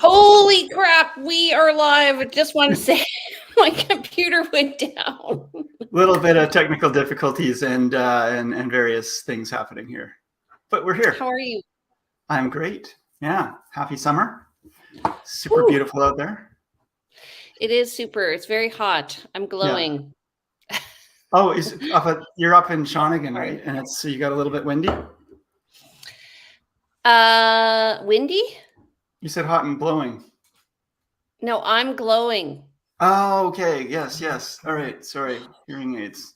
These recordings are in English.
Holy crap, we are live. I just want to say my computer went down. Little bit of technical difficulties and various things happening here, but we're here. How are you? I'm great. Yeah, happy summer. Super Whew. beautiful out there. It is super. It's very hot. I'm glowing. Yeah. Oh, you're up in Shawnigan, right? And so you got a little bit windy. Windy? You said hot and glowing. No, I'm glowing. Oh, okay. Yes. All right. Sorry. Hearing aids.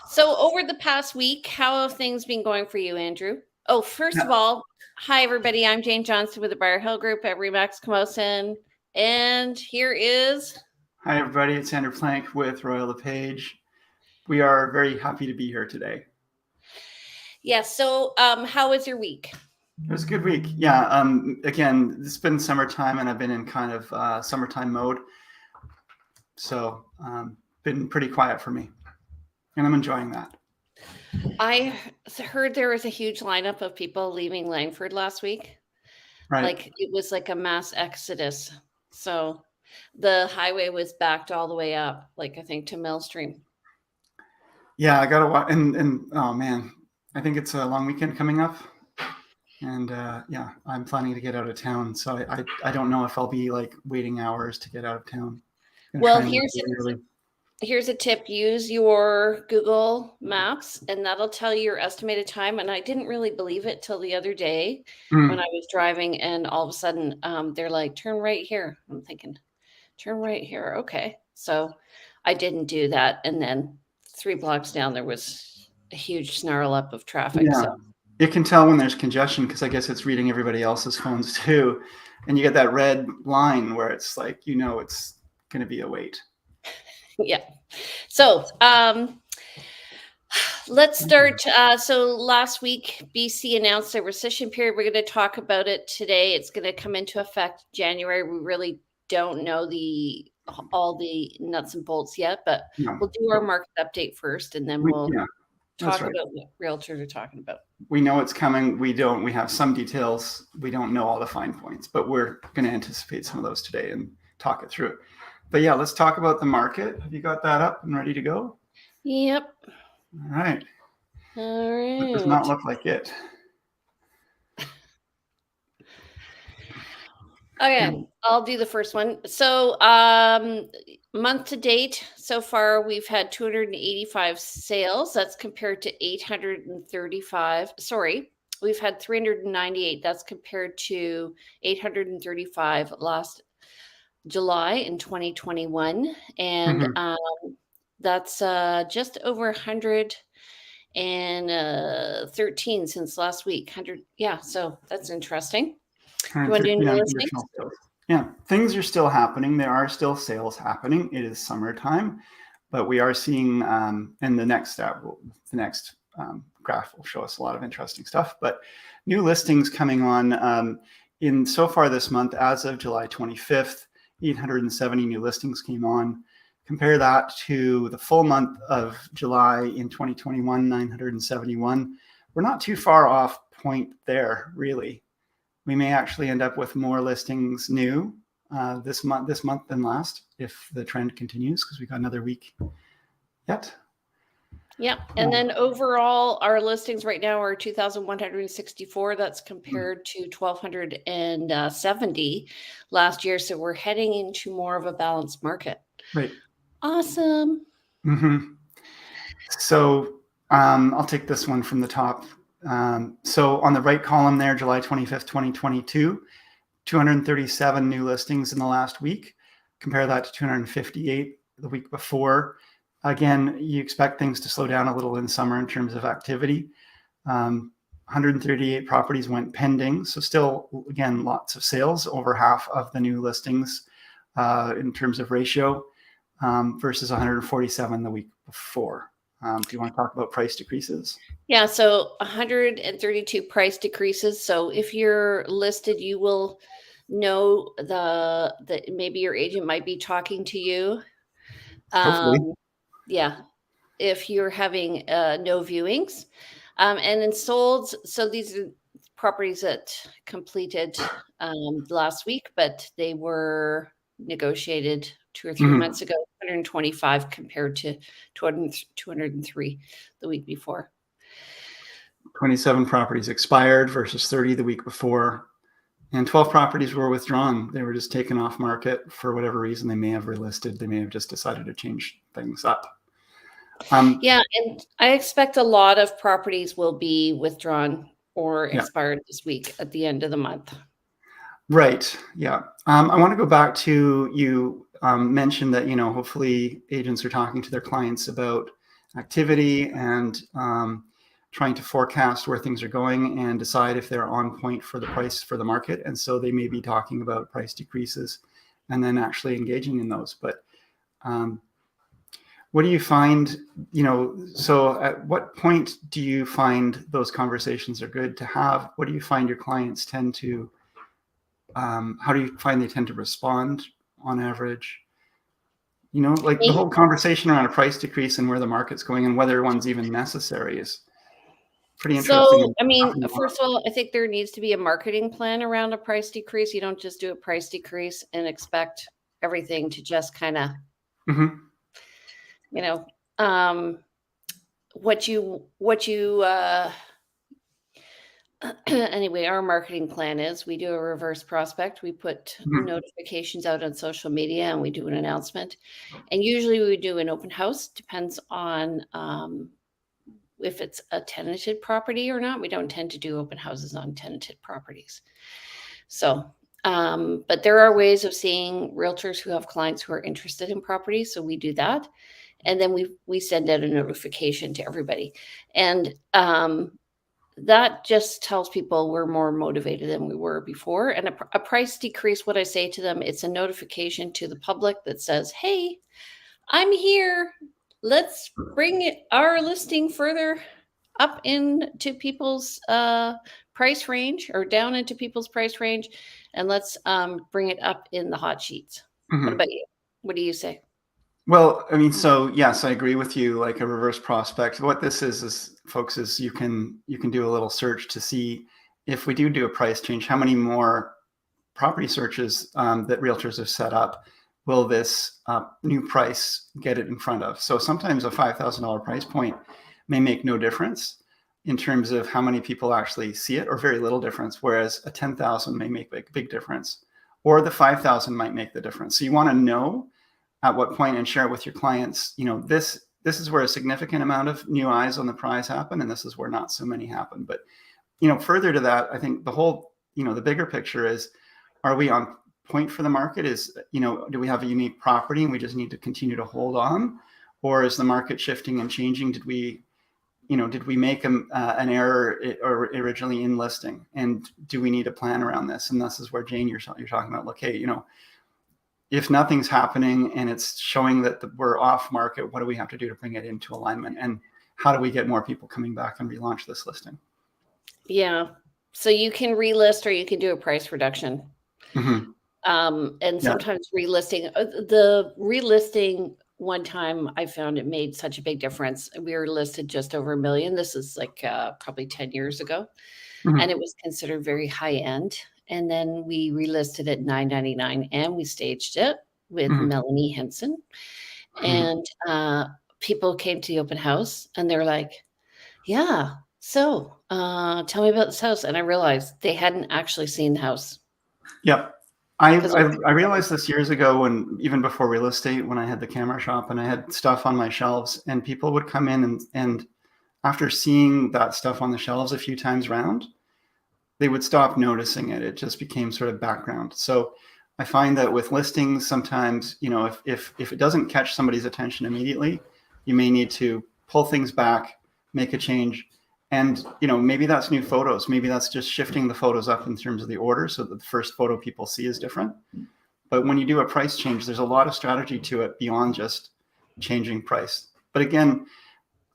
So over the past week, how have things been going for you, Andrew? Oh, first of all, hi everybody. I'm Jane Johnston with the Briar Hill Group at Remax Camosun. And here is... Hi everybody, it's Andrew Plank with Royal LePage. We are very happy to be here today. Yes. So how was your week? It was a good week. Yeah. Again, it's been summertime and I've been in kind of summertime mode. So been pretty quiet for me. And I'm enjoying that. I heard there was a huge lineup of people leaving Langford last week. Right. Like it was like a mass exodus. So the highway was backed all the way up, like I think to Millstream. Yeah, I gotta watch. And oh man, I think it's a long weekend coming up. And yeah, I'm planning to get out of town. So I don't know if I'll be like waiting hours to get out of town. Well, here's a tip. Use your Google Maps and that'll tell you your estimated time. And I didn't really believe it till the other day when I was driving and all of a sudden they're like, turn right here. I'm thinking, turn right here. Okay. So I didn't do that. And then 3 blocks down, there was a huge snarl up of traffic. Yeah. So it can tell when there's congestion because I guess it's reading everybody else's phones too. And you get that red line where it's like, it's going to be a wait. Yeah. So let's start. So last week, BC announced a rescission period. We're going to talk about it today. It's going to come into effect January. We really don't know all the nuts and bolts yet, but we'll do our market update first, and then we'll talk about what realtors are talking about. We know it's coming. We have some details. We don't know all the fine points, but we're going to anticipate some of those today and talk it through. But yeah, let's talk about the market. Have you got that up and ready to go? Yep. All right. It does not look like it. Okay, I'll do the first one. So month to date, so far, we've had 285 sales. That's compared to 835. Sorry, we've had 398. That's compared to 835 last July in 2021. And that's just over 113 since last week. 100. Yeah, so that's interesting. You want to do new listings? Yeah, things are still happening. There are still sales happening. It is summertime, but we are seeing, and the next graph will show us a lot of interesting stuff. But new listings coming on in so far this month, as of July 25th, 870 new listings came on. Compare that to the full month of July in 2021, 971. We're not too far off point there, really. We may actually end up with more listings new this month than last if the trend continues, because we got another week yet. Yeah, and then overall, our listings right now are 2,164. That's compared to 1,270 last year. So we're heading into more of a balanced market. Right. Awesome. So I'll take this one from the top. So on the right column there, July 25th, 2022, 237 new listings in the last week. Compare that to 258 the week before. Again, you expect things to slow down a little in summer in terms of activity. 138 properties went pending. So still, again, lots of sales, over half of the new listings in terms of ratio versus 147 the week before. Do you want to talk about price decreases? Yeah, so 132 price decreases. So if you're listed, you will know that maybe your agent might be talking to you. Hopefully. Yeah, if you're having no viewings. And then sold, so these are properties that completed last week, but they were negotiated 2 or 3 months ago, 125 compared to 203 the week before. 27 properties expired versus 30 the week before. And 12 properties were withdrawn. They were just taken off market for whatever reason. They may have relisted. They may have just decided to change things up. Yeah, and I expect a lot of properties will be withdrawn or expired this week at the end of the month. Right. Yeah. I want to go back to you mentioned that, hopefully agents are talking to their clients about activity and trying to forecast where things are going and decide if they're on point for the price for the market. And so they may be talking about price decreases and then actually engaging in those. But what do you find, so at what point do you find those conversations are good to have? What do you find your clients tend to, how do you find they tend to respond on average? Like the whole conversation around a price decrease and where the market's going and whether one's even necessary is pretty interesting. So, I mean, first of all, I think there needs to be a marketing plan around a price decrease. You don't just do a price decrease and expect everything to just kind of, anyway, our marketing plan is we do a reverse prospect. We put notifications out on social media and we do an announcement. And usually we do an open house. Depends on if it's a tenanted property or not. We don't tend to do open houses on tenanted properties. So, but there are ways of seeing realtors who have clients who are interested in properties. So we do that. And then we send out a notification to everybody. And that just tells people we're more motivated than we were before. And a price decrease, what I say to them, it's a notification to the public that says, hey, I'm here. Let's bring our listing further up into people's price range or down into people's price range. And let's bring it up in the hot sheets. What about you? What do you say? Well, I mean, so yes, I agree with you. Like a reverse prospect. What this is folks, is you can do a little search to see if we do a price change, how many more property searches that realtors have set up will this new price get it in front of. So sometimes a $5,000 price point may make no difference in terms of how many people actually see it, or very little difference, whereas a 10,000 may make a big difference, or the 5,000 might make the difference. So you want to know at what point and share it with your clients, this is where a significant amount of new eyes on the prize happen, and this is where not so many happen. But, further to that, I think the whole, the bigger picture is, are we on point for the market? Is, do we have a unique property and we just need to continue to hold on? Or is the market shifting and changing? Did we make an error or originally in listing? And do we need a plan around this? And this is where, Jane, you're talking about, look, hey, if nothing's happening and it's showing that we're off market, what do we have to do to bring it into alignment? And how do we get more people coming back and relaunch this listing? Yeah. So you can relist or you can do a price reduction. And sometimes relisting, the relisting, one time I found it made such a big difference. We were listed just over $1 million. This is like probably 10 years ago. And it was considered very high end. And then we relisted at $999 and we staged it with Melanie Henson. And people came to the open house and they're like, yeah, so tell me about this house. And I realized they hadn't actually seen the house. Yep. I realized this years ago, when even before real estate, when I had the camera shop and I had stuff on my shelves, and people would come in and after seeing that stuff on the shelves a few times round, they would stop noticing it. It just became sort of background. So I find that with listings, sometimes, if it doesn't catch somebody's attention immediately, you may need to pull things back, make a change. And, maybe that's new photos. Maybe that's just shifting the photos up in terms of the order so that the first photo people see is different. But when you do a price change, there's a lot of strategy to it beyond just changing price. But again,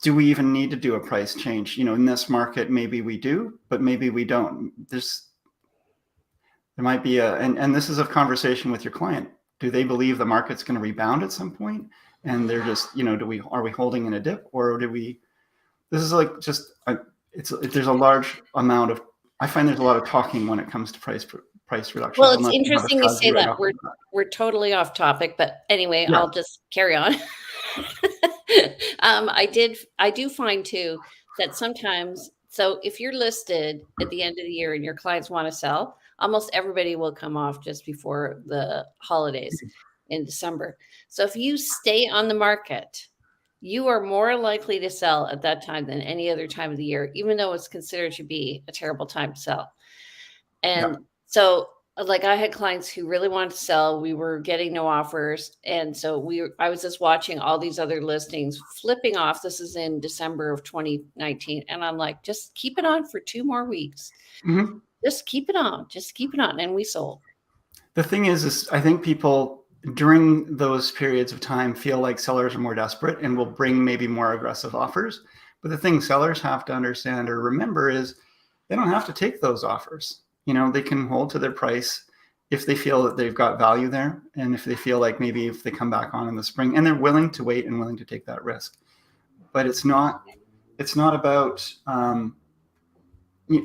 do we even need to do a price change? In this market, maybe we do, but maybe we don't. There might be and this is a conversation with your client. Do they believe the market's going to rebound at some point? And they're just, are we holding in a dip, or this is like there's a large amount of I find there's a lot of talking when it comes to price reductions. Well, it's Unless you have a interesting you say strategy right that. off the bat. We're totally off topic, but anyway, Yeah. I'll just carry on. I do find too that sometimes, so if you're listed at the end of the year and your clients want to sell, almost everybody will come off just before the holidays in December. So if you stay on the market, you are more likely to sell at that time than any other time of the year, even though it's considered to be a terrible time to sell. And so, like, I had clients who really wanted to sell. We were getting no offers. And so I was just watching all these other listings flipping off. This is in December of 2019. And I'm like, just keep it on for 2 more weeks. Mm-hmm. Just keep it on. Just keep it on. And we sold. The thing is I think people during those periods of time feel like sellers are more desperate and will bring maybe more aggressive offers. But the thing sellers have to understand or remember is they don't have to take those offers. They can hold to their price if they feel that they've got value there, and if they feel like maybe if they come back on in the spring, and they're willing to wait and willing to take that risk. But it's not about.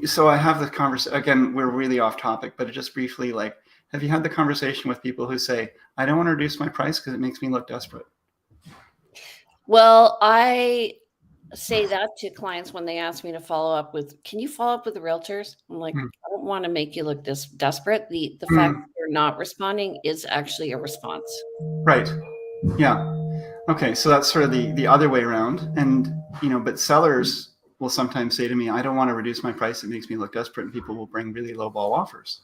So I have the conversation again. We're really off topic, but just briefly, like, have you had the conversation with people who say, "I don't want to reduce my price because it makes me look desperate"? Well, I say that to clients when they ask me to follow up with, can you follow up with the realtors? I'm like, I don't want to make you look this desperate. The fact that you're not responding is actually a response. Right. Yeah. Okay. So that's sort of the other way around. And, but sellers will sometimes say to me, I don't want to reduce my price. It makes me look desperate. And people will bring really low ball offers.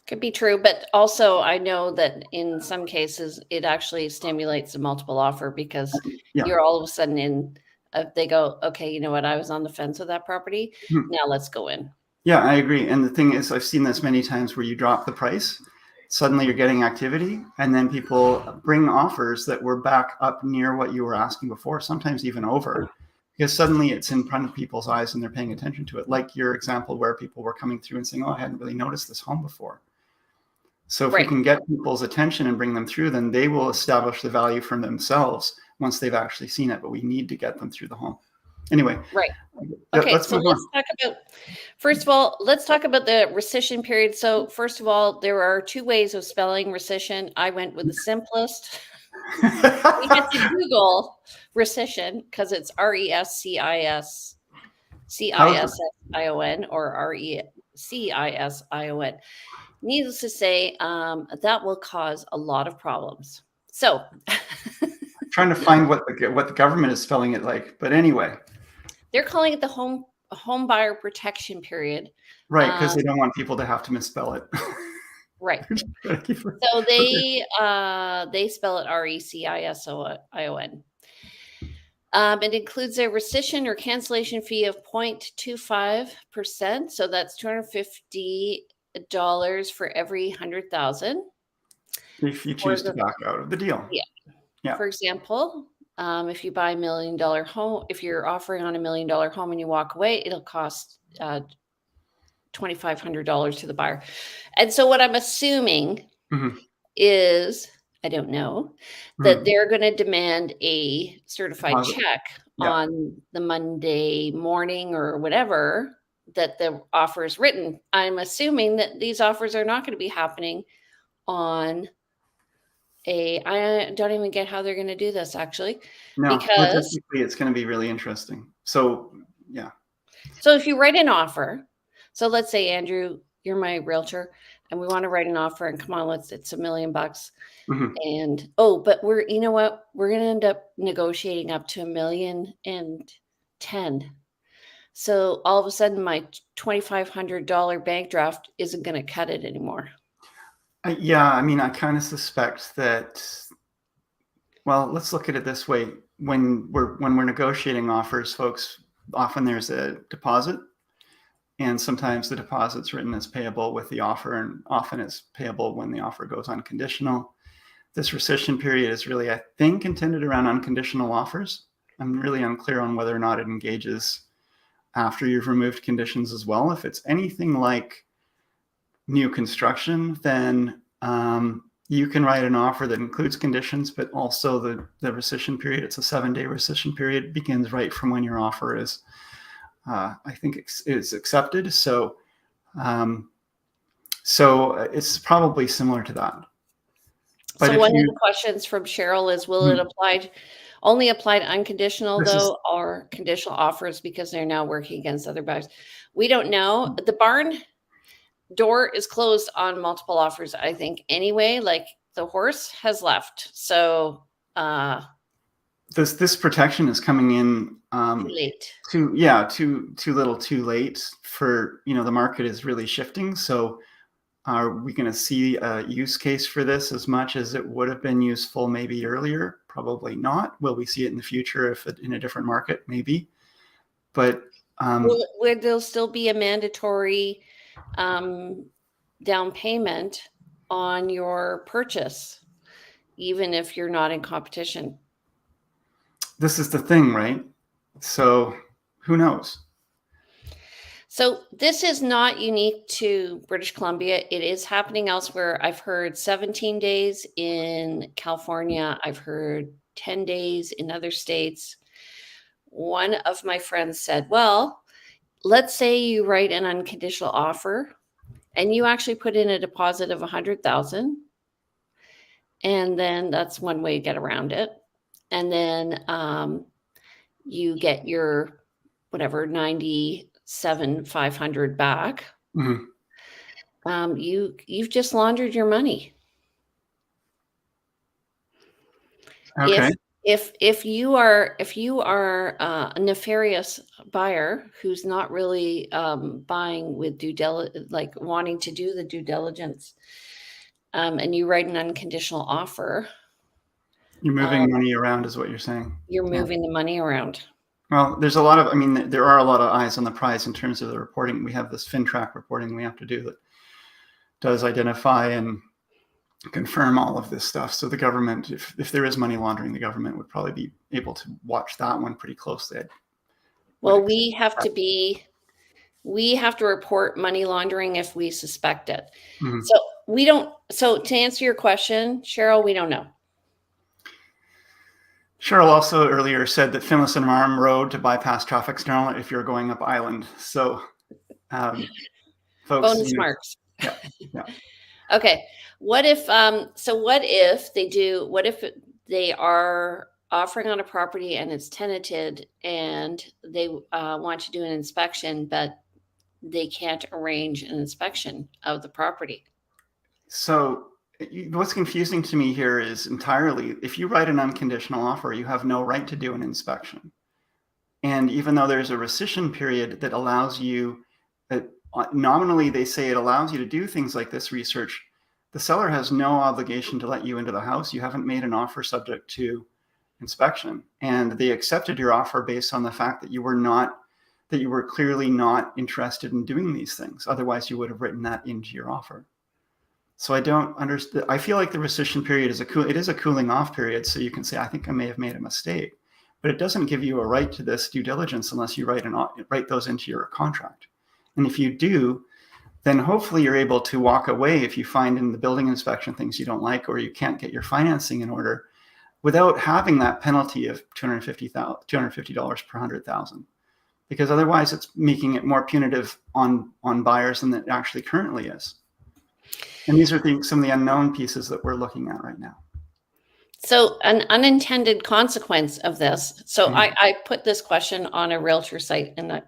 Could be true. But also I know that in some cases it actually stimulates a multiple offer because you're all of a sudden they go, okay, you know what? I was on the fence with that property. Now let's go in. Yeah, I agree. And the thing is, I've seen this many times where you drop the price, suddenly you're getting activity, and then people bring offers that were back up near what you were asking before, sometimes even over, because suddenly it's in front of people's eyes and they're paying attention to it. Like your example where people were coming through and saying, oh, I hadn't really noticed this home before. So if we can get people's attention and bring them through, then they will establish the value for themselves once they've actually seen it, but we need to get them through the home. Anyway. Right. Okay, let's talk about, first of all, let's talk about the Recision period. So first of all, there are 2 ways of spelling Recision. I went with the simplest. We had to Google Recision because it's RESCISION or RECISION. Needless to say, that will cause a lot of problems. So trying to find what the government is spelling it like, but anyway. They're calling it the home buyer protection period. Right, because they don't want people to have to misspell it. Right. So they spell it RECISION. It includes a rescission or cancellation fee of 0.25%. So that's $250 for every 100,000. If you choose to back out of the deal. Yeah. For example, if you buy $1 million home, if you're offering on $1 million home and you walk away, it'll cost $2,500 to the buyer. And so what I'm assuming is, I don't know, that they're going to demand a certified check on the Monday morning or whatever that the offer is written. I'm assuming that these offers are not going to be happening on I don't even get how they're going to do this actually. No, because it's going to be really interesting. So, yeah. So if you write an offer, so let's say, Andrew, you're my realtor and we want to write an offer and come on, it's $1 million. And, but you know what? We're going to end up negotiating up to $1,010,000. So all of a sudden my $2,500 bank draft isn't going to cut it anymore. Yeah, I mean, I kind of suspect that. Well, let's look at it this way: when we're negotiating offers, folks, often there's a deposit, and sometimes the deposit's written as payable with the offer, and often it's payable when the offer goes unconditional. This rescission period is really, I think, intended around unconditional offers. I'm really unclear on whether or not it engages after you've removed conditions as well. If it's anything like new construction, then you can write an offer that includes conditions, but also the rescission period. It's a 7-day rescission period, begins right from when your offer is I think is accepted. So it's probably similar to that. But So if one of you, the questions from Cheryl is, will it only apply to unconditional this is, though, or conditional offers because they're now working against other buyers? We don't know. The barn door is closed on multiple offers, I think, anyway. Like the horse has left. So this protection is coming in too late. too little too late for, the market is really shifting. So are we going to see a use case for this as much as it would have been useful maybe earlier? Probably not. Will we see it in the future if in a different market? Maybe. But would there still be a mandatory down payment on your purchase, even if you're not in competition? this is the thing, right? So who knows? So this is not unique to British Columbia. It is happening elsewhere. I've heard 17 days in California. I've heard 10 days in other states. One of my friends said, well, let's say you write an unconditional offer and you actually put in a deposit of 100,000, and then that's one way to get around it. And then you get your whatever 97,500 back. Mm-hmm. You've just laundered your money. Okay. If you are a nefarious buyer who's not really buying with like wanting to do the due diligence, and you write an unconditional offer, You're moving money around is what you're saying. You're moving the money around. Well, there are a lot of eyes on the prize in terms of the reporting. We have this FinTrack reporting we have to do that does identify and confirm all of this stuff. So the government, if there is money laundering, the government would probably be able to watch that one pretty closely. Well, we have to report money laundering if we suspect it. Mm-hmm. So to answer your question, Cheryl, we don't know. Cheryl also earlier said that Finlayson Arm Road to bypass traffic signal if you're going up island. So, folks, bonus marks. Yeah. Okay. What if they are offering on a property and it's tenanted and they want to do an inspection, but they can't arrange an inspection of the property? So what's confusing to me here is entirely, if you write an unconditional offer, you have no right to do an inspection. And even though there's a rescission period that allows you, nominally they say it allows you to do things like this research, the seller has no obligation to let you into the house. You haven't made an offer subject to inspection. And they accepted your offer based on the fact that you were clearly not interested in doing these things. Otherwise, you would have written that into your offer. So I don't understand. I feel like the rescission period is a cooling off period. So you can say, I think I may have made a mistake, but it doesn't give you a right to this due diligence unless you write those into your contract. And if you do, then hopefully you're able to walk away if you find in the building inspection things you don't like, or you can't get your financing in order without having that penalty of $250 per 100,000, because otherwise it's making it more punitive on buyers than it actually currently is. And these are some of the unknown pieces that we're looking at right now. So an unintended consequence of this. So mm-hmm. I put this question on a realtor site and I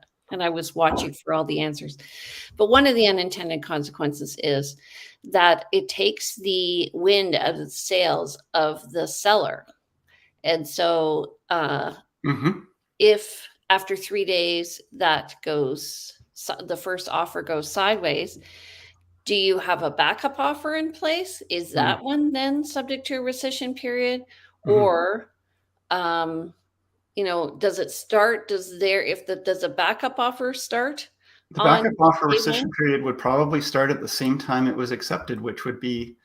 was watching for all the answers. But one of the unintended consequences is that it takes the wind out of the sails of the seller. And so if after 3 days the first offer goes sideways, do you have a backup offer in place? Is that one then subject to a rescission period? Or, does it start? Does a backup offer start? The backup offer rescission period would probably start at the same time it was accepted, which would be,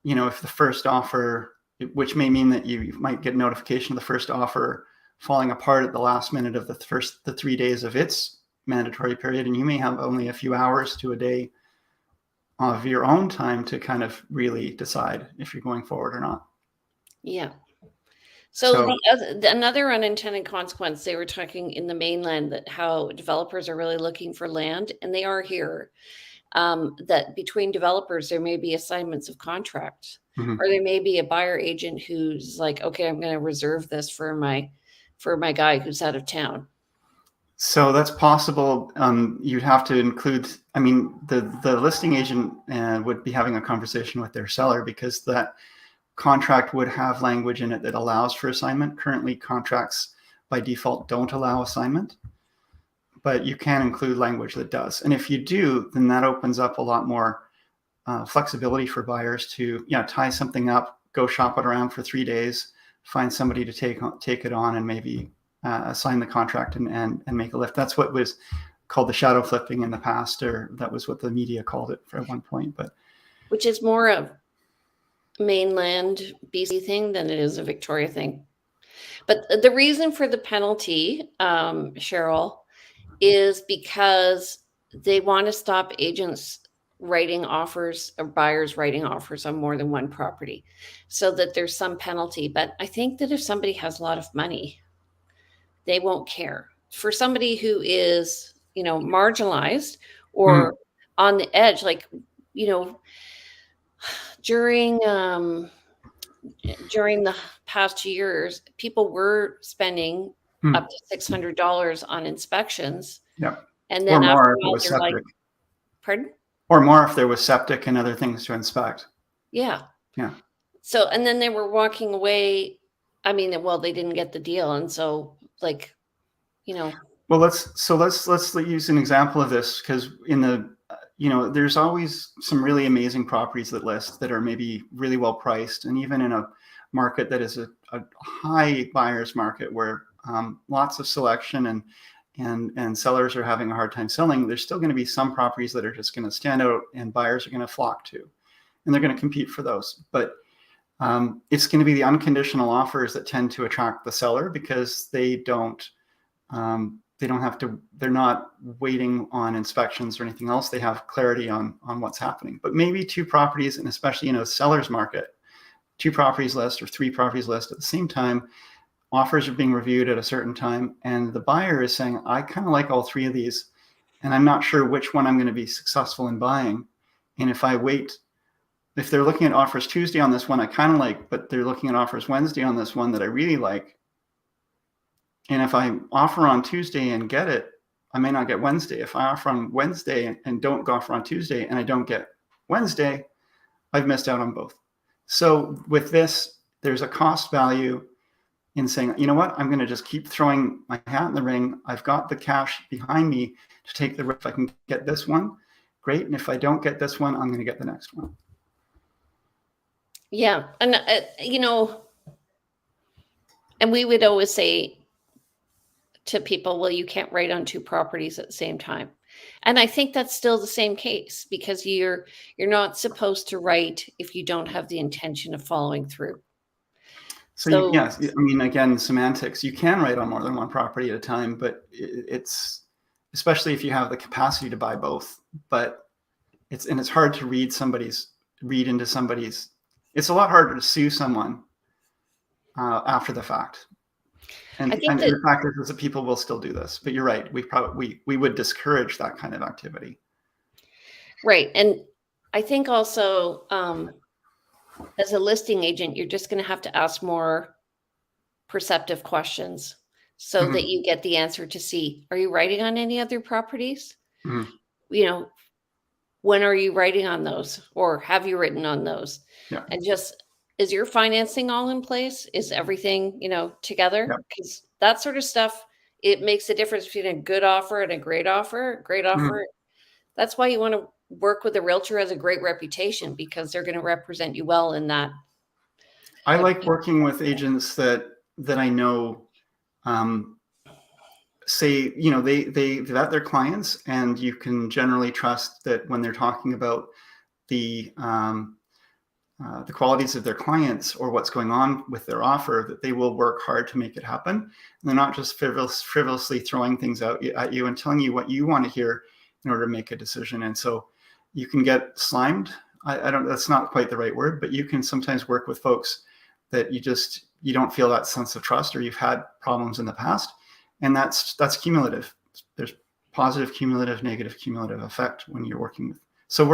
if the first offer, which may mean that you might get notification of the first offer falling apart at the last minute of the 3 days of its mandatory period. And you may have only a few hours to a day of your own time to kind of really decide if you're going forward or not. Yeah. So So, another unintended consequence, they were talking in the mainland that how developers are really looking for land, and they are here. That between developers, there may be assignments of contracts, mhm. or there may be a buyer agent who's like, okay, I'm going to reserve this for my guy who's out of town. So that's possible. You'd have to include, I mean, the listing agent would be having a conversation with their seller, because that contract would have language in it that allows for assignment. Currently, contracts by default don't allow assignment, but you can include language that does. And if you do, then that opens up a lot more flexibility for buyers to, tie something up, go shop it around for 3 days, find somebody to take it on, and maybe sign the contract and make a lift. That's what was called the shadow flipping in the past, or that was what the media called it at one point. But Which is more a mainland BC thing than it is a Victoria thing. But the reason for the penalty, Cheryl, is because they want to stop agents writing offers or buyers writing offers on more than one property so that there's some penalty. But I think that if somebody has a lot of money, they won't care. For somebody who is, marginalized mm, or on the edge, like, you know, during during the past 2 years, people were spending mm, up to $600 on inspections. yeah, And or then after more a if it while, was they're like, septic, pardon? or more if there was septic and other things to inspect. Yeah. Yeah. So, and then they were walking away. I mean, well, they didn't get the deal. And so, like, you know, Well, let's use an example of this, because in the there's always some really amazing properties that list that are maybe really well priced, and even in a market that is a high buyer's market where lots of selection and sellers are having a hard time selling, there's still going to be some properties that are just going to stand out and buyers are going to flock to, and they're going to compete for those. But it's going to be the unconditional offers that tend to attract the seller, because they don't have to, they're not waiting on inspections or anything else. They have clarity on what's happening. But maybe two properties, and especially in a seller's market, two properties list or three properties list at the same time, offers are being reviewed at a certain time, and the buyer is saying, I kind of like all three of these, and I'm not sure which one I'm going to be successful in buying. And if I wait, if they're looking at offers Tuesday on this one I kind of like, but they're looking at offers Wednesday on this one that I really like, and if I offer on Tuesday and get it, I may not get Wednesday. If I offer on Wednesday and don't offer on Tuesday and I don't get Wednesday, I've missed out on both. So with this, there's a cost value in saying, you know what, I'm going to just keep throwing my hat in the ring. I've got the cash behind me to take the risk. If I can get this one, great. And if I don't get this one, I'm going to get the next one. yeah. And, and we would always say to people, well, you can't write on two properties at the same time. And I think that's still the same case, because you're not supposed to write if you don't have the intention of following through. So So, yes, I mean, again, semantics. You can write on more than one property at a time, but it's, especially if you have the capacity to buy both. But it's hard to read into somebody's. It's a lot harder to sue someone after the fact. I And think that the fact is that people will still do this. But you're right. We would discourage that kind of activity. right. And I think also, as a listing agent, you're just going to have to ask more perceptive questions so that Mhm, you get the answer to see, are you writing on any other properties? mhm, You know, when are you writing on those, or have you written on those? yeah, And just, is your financing all in place? Is everything, yeah, together? Because that sort of stuff, it makes a difference between a good offer and a great offer. Great mhm. offer. That's why you want to work with a realtor who has a great reputation, because they're going to represent you well in that. I like working with agents that I know um, say, they vet their clients, and you can generally trust that when they're talking about the qualities of their clients or what's going on with their offer, that they will work hard to make it happen. And they're not just frivolously throwing things out at you and telling you what you want to hear in order to make a decision. And so you can get slimed. I don't, that's not quite the right word, but you can sometimes work with folks that you don't feel that sense of trust, or you've had problems in the past, and that's cumulative. There's positive cumulative, negative cumulative effect when you're working with. So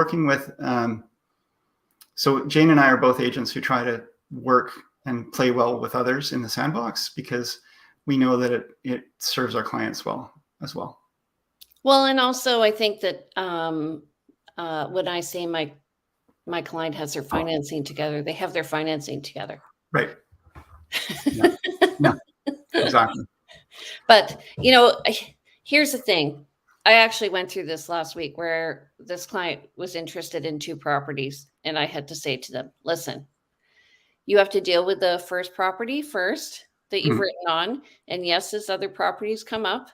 so Jane and I are both agents who try to work and play well with others in the sandbox, because we know that it serves our clients well as well. Well, and also I think that when I say my client has their financing together, they have their financing together. Right. Yeah. Yeah. Exactly. But here's the thing. I actually went through this last week where this client was interested in 2 properties, and I had to say to them, listen, you have to deal with the first property first that you've Mhm. written on. And yes, as other properties come up,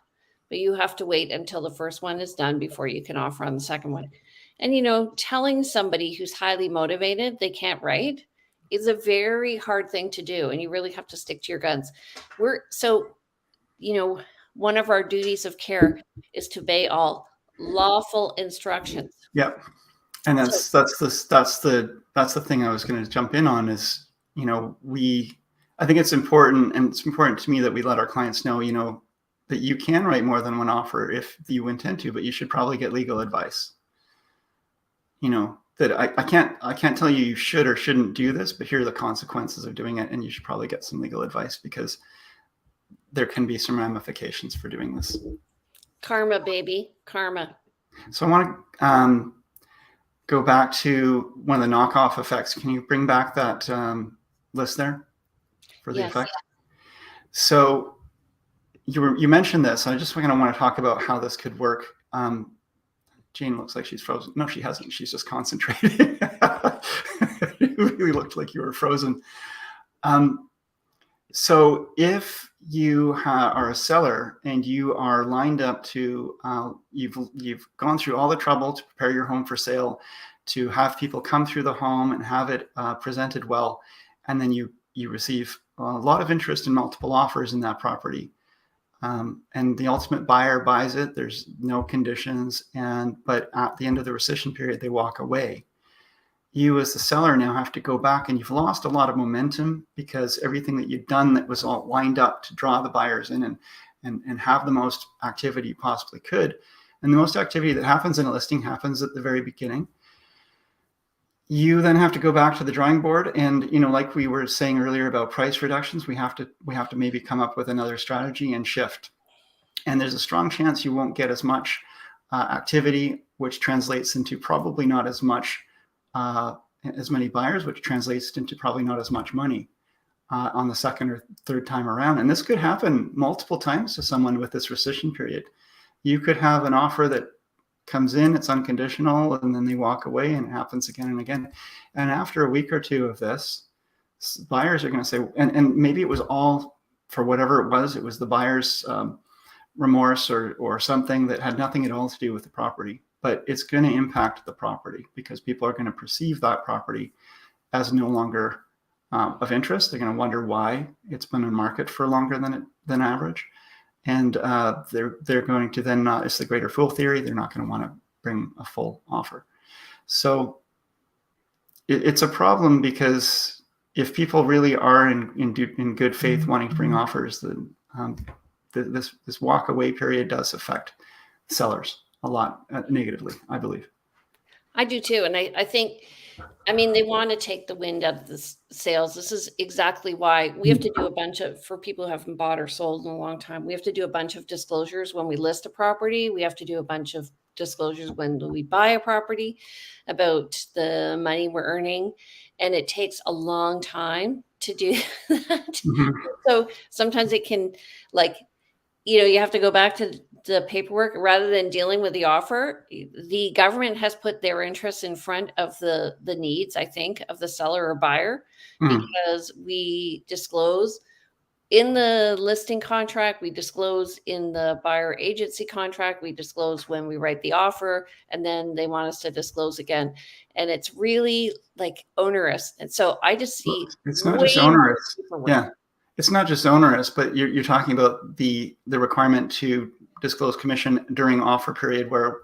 but you have to wait until the first one is done before you can offer on the second one. And telling somebody who's highly motivated they can't write is a very hard thing to do. And you really have to stick to your guns. One of our duties of care is to obey all lawful instructions. Yep. And So that's the thing I was going to jump in on is, I think it's important, and it's important to me that we let our clients know, that you can write more than one offer if you intend to, but you should probably get legal advice. That I can't tell you should or shouldn't do this, but here are the consequences of doing it, and you should probably get some legal advice, because there can be some ramifications for doing this. karma, baby, karma. So I want to go back to one of the knockoff effects. Can you bring back that list there for the Yes. effect? So you mentioned this. I just want to talk about how this could work. Jane looks like she's frozen. No, she hasn't. She's just concentrating. You really looked like you were frozen. So if you are a seller and you are lined up to, you've gone through all the trouble to prepare your home for sale, to have people come through the home and have it presented well, and then you receive a lot of interest in multiple offers in that property, and the ultimate buyer buys it. There's no conditions, but at the end of the rescission period, they walk away. You as the seller now have to go back, and you've lost a lot of momentum, because everything that you'd done that was all lined up to draw the buyers in and have the most activity you possibly could. And the most activity that happens in a listing happens at the very beginning. You then have to go back to the drawing board, and like we were saying earlier about price reductions, we have to maybe come up with another strategy and shift. And there's a strong chance you won't get as much activity, which translates into probably not as many buyers, which translates into probably not as much money on the second or third time around. And this could happen multiple times to someone with this rescission period. You could have an offer that comes in, it's unconditional, and then they walk away, and it happens again and again. And after a week or two of this, buyers are going to say, and maybe it was all, for whatever it was the buyer's remorse or something that had nothing at all to do with the property, but it's going to impact the property, because people are going to perceive that property as no longer of interest. They're going to wonder why it's been on market for longer than average. And they're going to then not, it's the greater fool theory, they're not going to want to bring a full offer. So it's a problem, because if people really are in good faith wanting to bring offers, then this walk away period does affect sellers a lot negatively, I believe. I do too. And I think, they want to take the wind out of the sales. This is exactly why we have to do a bunch of, for people who haven't bought or sold in a long time, we have to do a bunch of disclosures when we list a property. We have to do a bunch of disclosures when we buy a property about the money we're earning. And it takes a long time to do that. Mm-hmm. So sometimes it can, you have to go back to the paperwork rather than dealing with the offer. The government has put their interests in front of the needs, I think, of the seller or buyer, because we disclose in the listing contract, we disclose in the buyer agency contract, we disclose when we write the offer, and then they want us to disclose again. And it's really onerous. And so I just see it's not just onerous. Yeah. It's not just onerous, but you're talking about the requirement to disclose commission during offer period, where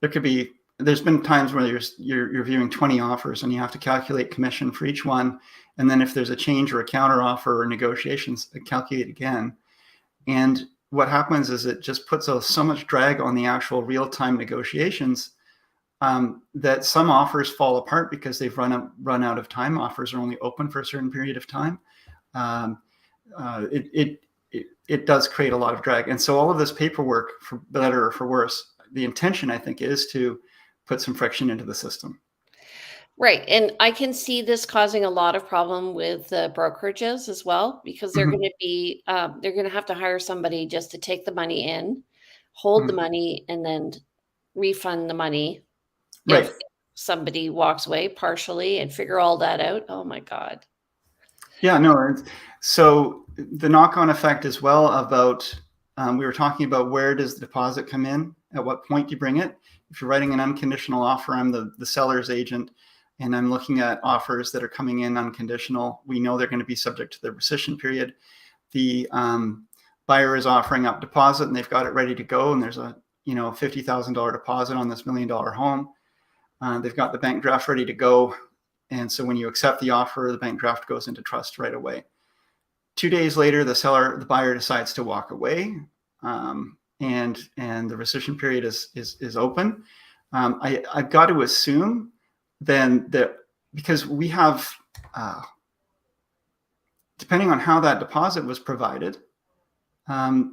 there's been times where you're viewing 20 offers and you have to calculate commission for each one, And then if there's a change or a counter offer or negotiations, calculate again. And what happens is it just puts so much drag on the actual real-time negotiations that some offers fall apart because they've run out of time. Offers are only open for a certain period of time. It does create a lot of drag. And so all of this paperwork, for better or for worse, the intention, I think, is to put some friction into the system. Right. And I can see this causing a lot of problem with brokerages as well, because they're Mhm. going to be, they're going to have to hire somebody just to take the money in, hold the Mhm. money, and then refund the money if Right. somebody walks away partially and figure all that out. Oh my God. Yeah, no. So the knock-on effect as well about, we were talking about where does the deposit come in? At what point do you bring it? If you're writing an unconditional offer, I'm the seller's agent, and I'm looking at offers that are coming in unconditional. We know they're going to be subject to the rescission period. The buyer is offering up deposit, and they've got it ready to go, and there's a $50,000 deposit on this $1 million home. They've got the bank draft ready to go. And so when you accept the offer, the bank draft goes into trust right away. 2 days later, the buyer decides to walk away, and the rescission period is open. I've got to assume then that because we have, depending on how that deposit was provided,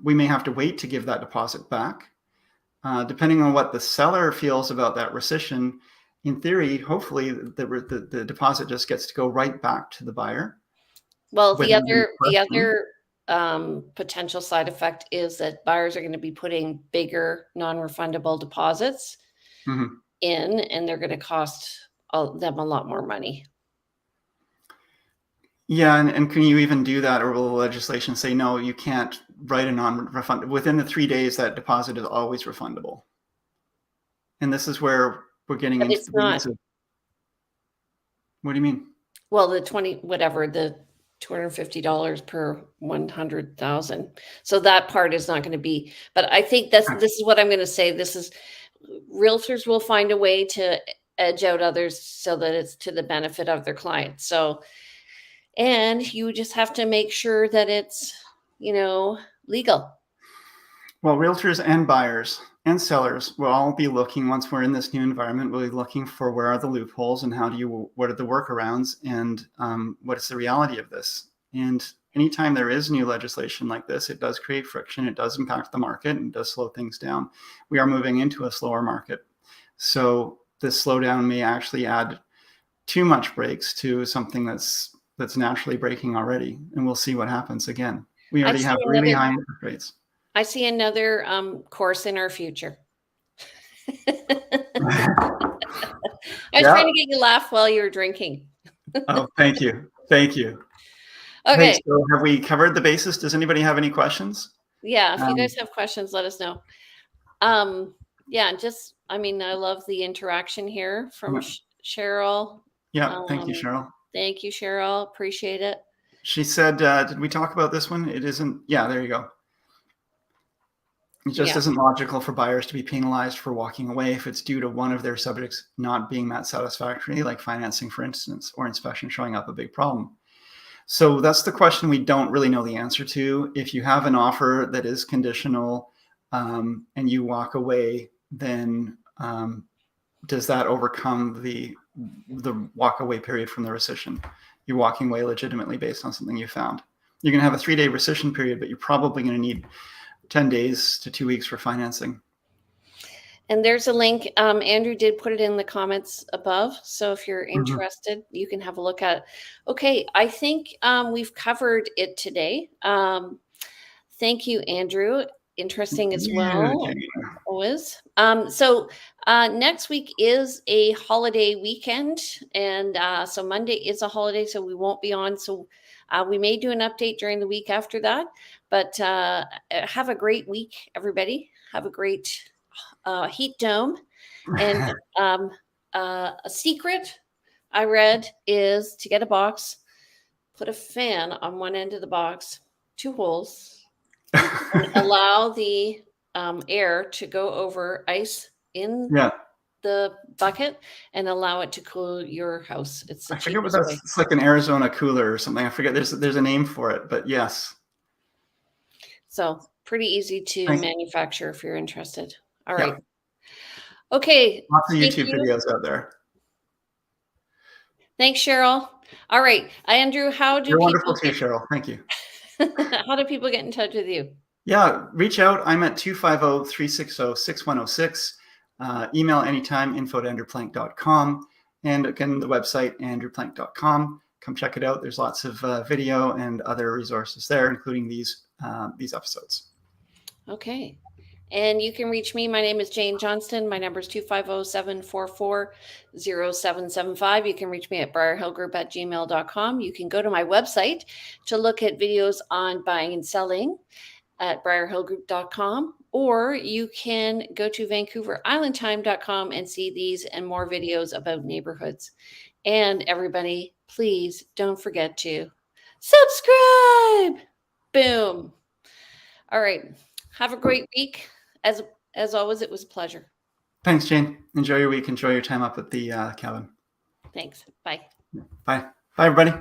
we may have to wait to give that deposit back. Depending on what the seller feels about that rescission, in theory, hopefully the deposit just gets to go right back to the buyer. Well, the Within the other potential side effect is that buyers are going to be putting bigger non-refundable deposits Mhm. in, and they're going to cost them a lot more money. Yeah, and can you even do that, or will the legislation say no? You can't write a non-refundable within the 3 days. That deposit is always refundable. And this is where we're getting But into it's the not. weeds of. What do you mean? Well, the 20 whatever, the $250 per 100,000. So that part is not gonna be, but I think this is what I'm gonna say. This is realtors will find a way to edge out others so that it's to the benefit of their clients. So, and you just have to make sure that it's, legal. Well, realtors and buyers and sellers will all be looking, once we're in this new environment, we'll be looking for where are the loopholes and what are the workarounds, and what is the reality of this. And anytime there is new legislation like this, it does create friction, it does impact the market, and does slow things down. We are moving into a slower market. So this slowdown may actually add too much brakes to something that's naturally breaking already. And we'll see what happens again. We I already see have really another high interest rates. I see another course in our future. I was Yeah. trying to get you to laugh while you were drinking. Oh, thank you. Thank you. Hey, Okay. so have we covered the basis? Does anybody have any questions? Yeah, if you Um, guys have questions, let us know. Um, yeah, just I mean, I love the interaction here from yeah, Cheryl. yeah, thank you, Um, Cheryl. thank you, Cheryl. Appreciate it. She said, did we talk about this one? It isn't. Yeah, there you go. It just Yeah. isn't logical for buyers to be penalized for walking away if it's due to one of their subjects not being that satisfactory, like financing, for instance, or inspection showing up a big problem. So that's the question we don't really know the answer to. If you have an offer that is conditional, and you walk away, then does that overcome the walk away period from the rescission? You're walking away legitimately based on something you found. You're going to have a 3-day rescission period, but you're probably going to need 10 days to 2 weeks for financing. And there's a link. Andrew did put it in the comments above. So if you're Mhm. interested, you can have a look at it. Okay, I think we've covered it today. Thank you, Andrew. Interesting as well. Okay. Always. Next week is a holiday weekend, and so Monday is a holiday, so we won't be on. So we may do an update during the week after that. But have a great week, everybody. Have a great heat dome. And a secret I read is to get a box, put a fan on one end of the box, 2 holes, and allow the air to go over ice in Yeah. the bucket and allow it to cool your house. It's the I forget what cheapest that's. way. It's like an Arizona cooler or something. I forget. There's a name for it, but yes. So pretty easy to Thanks. manufacture if you're interested. All Yeah, right. Okay. lots of Thank YouTube you. videos out there. Thanks, Cheryl. All right. Andrew, how do You're wonderful people too, Cheryl. Thank you. how do people get in touch with you? Yeah, reach out. I'm at 250-360-6106. Email anytime, info@andrewplank.com. And again, the website, andrewplank.com. Come check it out. There's lots of video and other resources there, including these episodes. Okay. And you can reach me. My name is Jane Johnston. My number is 250-744-0775. You can reach me at briarhillgroup@gmail.com. You can go to my website to look at videos on buying and selling at briarhillgroup.com, or you can go to vancouverislandtime.com and see these and more videos about neighborhoods. And everybody, please don't forget to subscribe. Boom. All right. Have a great week. As always, it was a pleasure. Thanks, Jane. Enjoy your week. Enjoy your time up at the cabin. Thanks. Bye. Bye. Bye, everybody.